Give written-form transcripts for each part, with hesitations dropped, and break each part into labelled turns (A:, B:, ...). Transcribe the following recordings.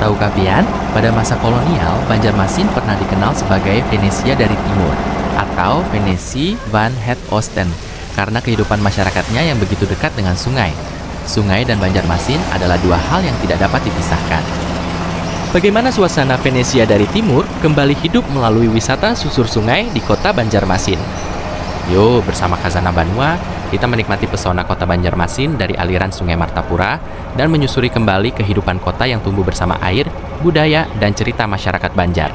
A: Tahukah pian, pada masa kolonial, Banjarmasin pernah dikenal sebagai Venesia dari Timur atau Venesi van het Oosten karena kehidupan masyarakatnya yang begitu dekat dengan sungai. Sungai dan Banjarmasin adalah dua hal yang tidak dapat dipisahkan. Bagaimana suasana Venesia dari Timur kembali hidup melalui wisata susur sungai di kota Banjarmasin? Yuk, bersama Khazanah Banua, kita menikmati pesona kota Banjarmasin dari aliran Sungai Martapura dan menyusuri kembali kehidupan kota yang tumbuh bersama air, budaya, dan cerita masyarakat Banjar.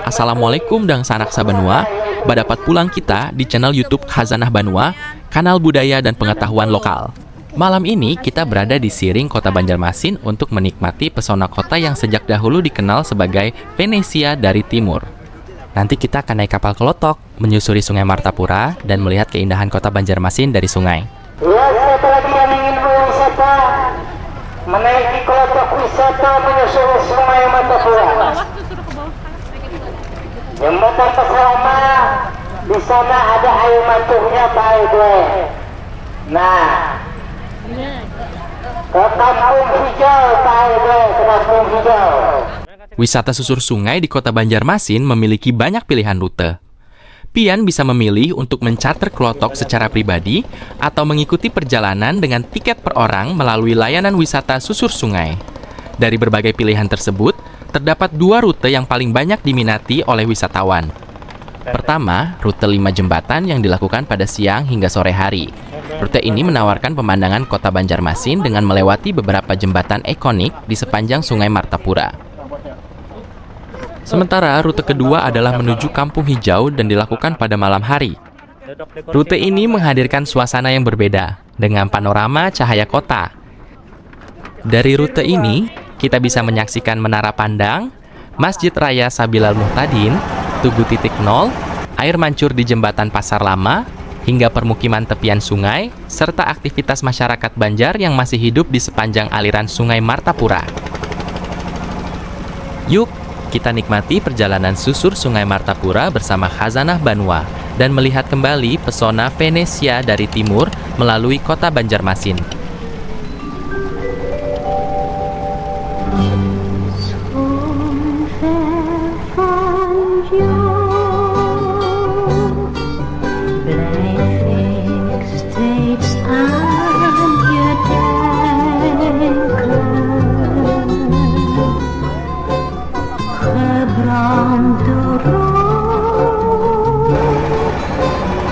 A: Assalamualaikum dan sanak sabanua, berdapat pulang kita di channel YouTube Khazanah Banua, kanal budaya dan pengetahuan lokal. Malam ini kita berada di Siring, kota Banjarmasin untuk menikmati pesona kota yang sejak dahulu dikenal sebagai Venesia dari Timur. Nanti kita akan naik kapal kelotok, menyusuri Sungai Martapura, dan melihat keindahan kota Banjarmasin dari sungai.
B: Ya, siapa lagi yang ingin berwisata, menaiki kelotok wisata menyusuri Sungai Martapura. Jembatan Pesalama, di sana ada air mancurnya Pak Ibu. Nah, ke Kampung Hijau Pak Ibu, ke Kampung Hijau.
A: Wisata susur sungai di kota Banjarmasin memiliki banyak pilihan rute. Pian bisa memilih untuk mencharter kelotok secara pribadi atau mengikuti perjalanan dengan tiket per orang melalui layanan wisata susur sungai. Dari berbagai pilihan tersebut, terdapat dua rute yang paling banyak diminati oleh wisatawan. Pertama, rute 5 jembatan yang dilakukan pada siang hingga sore hari. Rute ini menawarkan pemandangan kota Banjarmasin dengan melewati beberapa jembatan ikonik di sepanjang Sungai Martapura. Sementara rute kedua adalah menuju Kampung Hijau dan dilakukan pada malam hari. Rute ini menghadirkan suasana yang berbeda dengan panorama cahaya kota. Dari rute ini, kita bisa menyaksikan Menara Pandang, Masjid Raya Sabilal Muhtadin, Tugu Titik Nol, air mancur di Jembatan Pasar Lama, hingga permukiman tepian sungai, serta aktivitas masyarakat Banjar yang masih hidup di sepanjang aliran Sungai Martapura. Yuk, kita nikmati perjalanan susur Sungai Martapura bersama Khazanah Banua dan melihat kembali pesona Venesia dari Timur melalui kota Banjarmasin.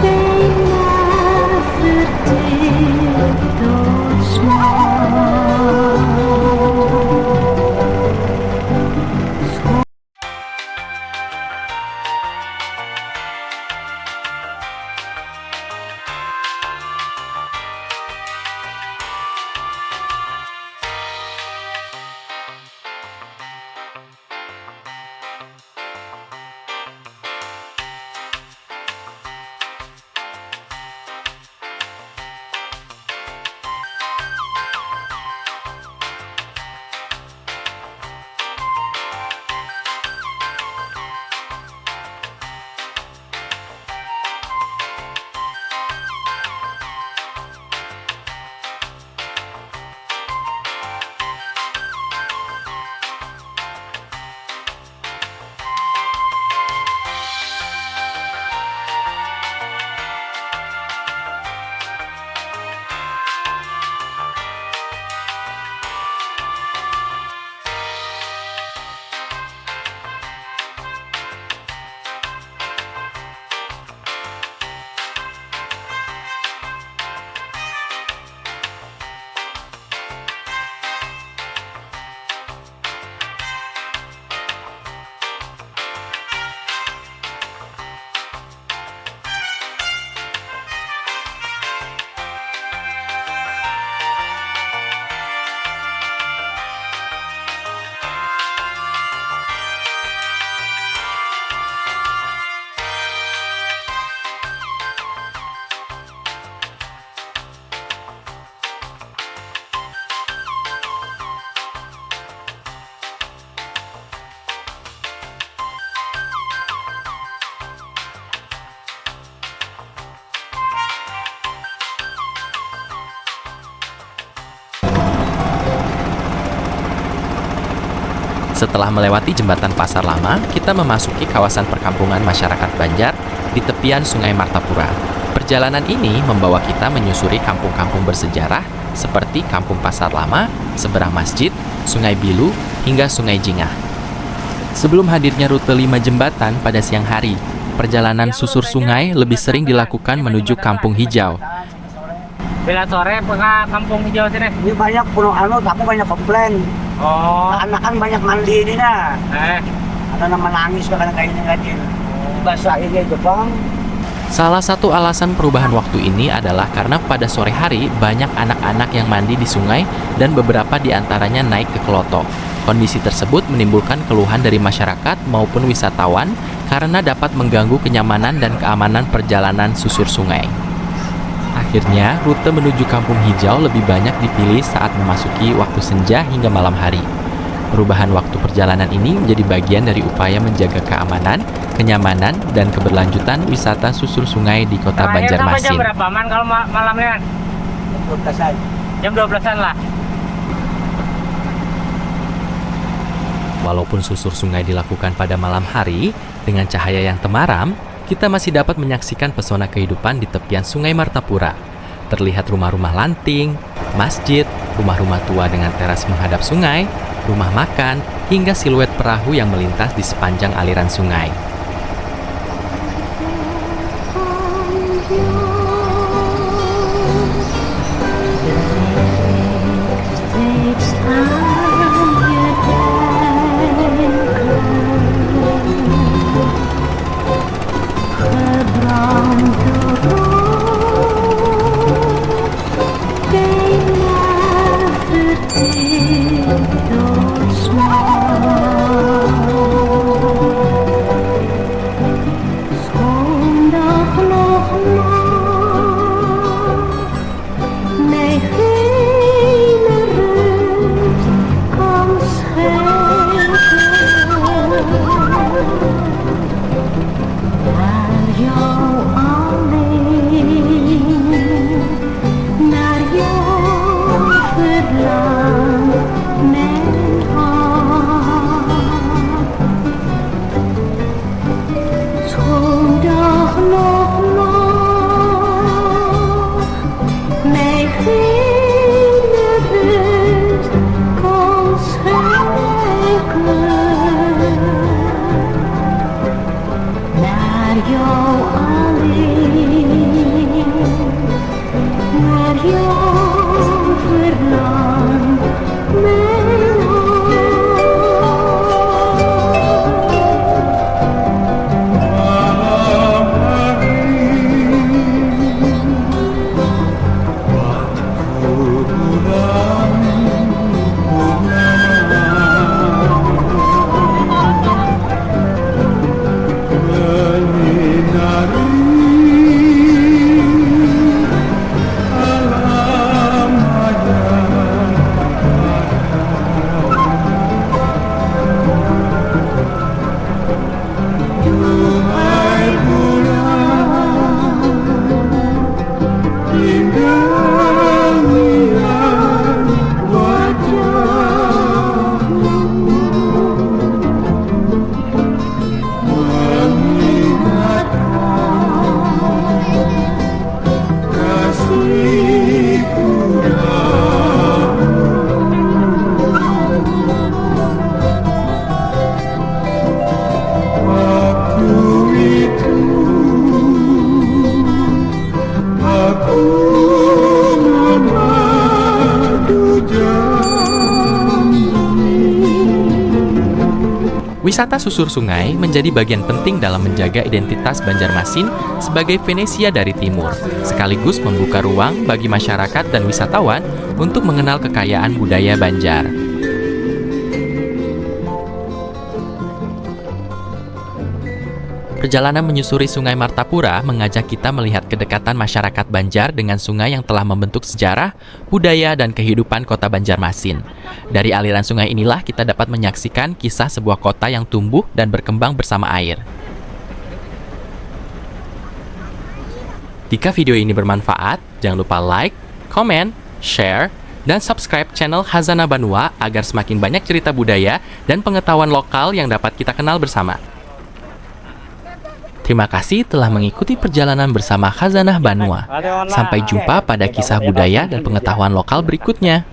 C: Beina verteld door
A: Setelah melewati jembatan Pasar Lama, kita memasuki kawasan perkampungan masyarakat Banjar di tepian Sungai Martapura. Perjalanan ini membawa kita menyusuri kampung-kampung bersejarah seperti Kampung Pasar Lama, seberang masjid, Sungai Bilu, hingga Sungai Jingah. Sebelum hadirnya rute 5 jembatan pada siang hari, perjalanan susur sungai lebih sering dilakukan menuju Kampung Hijau.
C: Bila sore ke Kampung Hijau sini.
D: Ini banyak pulau tapi banyak komplain.
C: Oh.
D: Anak kan banyak mandi ini nah. Ada nama nangis karena kayak ini ngajin. Bahasa ini Jepang.
A: Salah satu alasan perubahan waktu ini adalah karena pada sore hari banyak anak-anak yang mandi di sungai dan beberapa di antaranya naik ke kelotok. Kondisi tersebut menimbulkan keluhan dari masyarakat maupun wisatawan karena dapat mengganggu kenyamanan dan keamanan perjalanan susur sungai. Akhirnya, rute menuju Kampung Hijau lebih banyak dipilih saat memasuki waktu senja hingga malam hari. Perubahan waktu perjalanan ini menjadi bagian dari upaya menjaga keamanan, kenyamanan, dan keberlanjutan wisata susur sungai di kota Banjarmasin.
C: Jam berapa man kalau malamnya?
D: 12-an.
C: Jam 12-an lah.
A: Walaupun susur sungai dilakukan pada malam hari, dengan cahaya yang temaram, kita masih dapat menyaksikan pesona kehidupan di tepian Sungai Martapura. Terlihat rumah-rumah lanting, masjid, rumah-rumah tua dengan teras menghadap sungai, rumah makan, hingga siluet perahu yang melintas di sepanjang aliran sungai. Wisata susur sungai menjadi bagian penting dalam menjaga identitas Banjarmasin sebagai Venesia dari timur, sekaligus membuka ruang bagi masyarakat dan wisatawan untuk mengenal kekayaan budaya Banjar. Perjalanan menyusuri Sungai Martapura mengajak kita melihat kedekatan masyarakat Banjar dengan sungai yang telah membentuk sejarah, budaya, dan kehidupan kota Banjarmasin. Dari aliran sungai inilah kita dapat menyaksikan kisah sebuah kota yang tumbuh dan berkembang bersama air. Jika video ini bermanfaat, jangan lupa like, comment, share, dan subscribe channel Khazanah Banua agar semakin banyak cerita budaya dan pengetahuan lokal yang dapat kita kenal bersama. Terima kasih telah mengikuti perjalanan bersama Khazanah Banua. Sampai jumpa pada kisah budaya dan pengetahuan lokal berikutnya.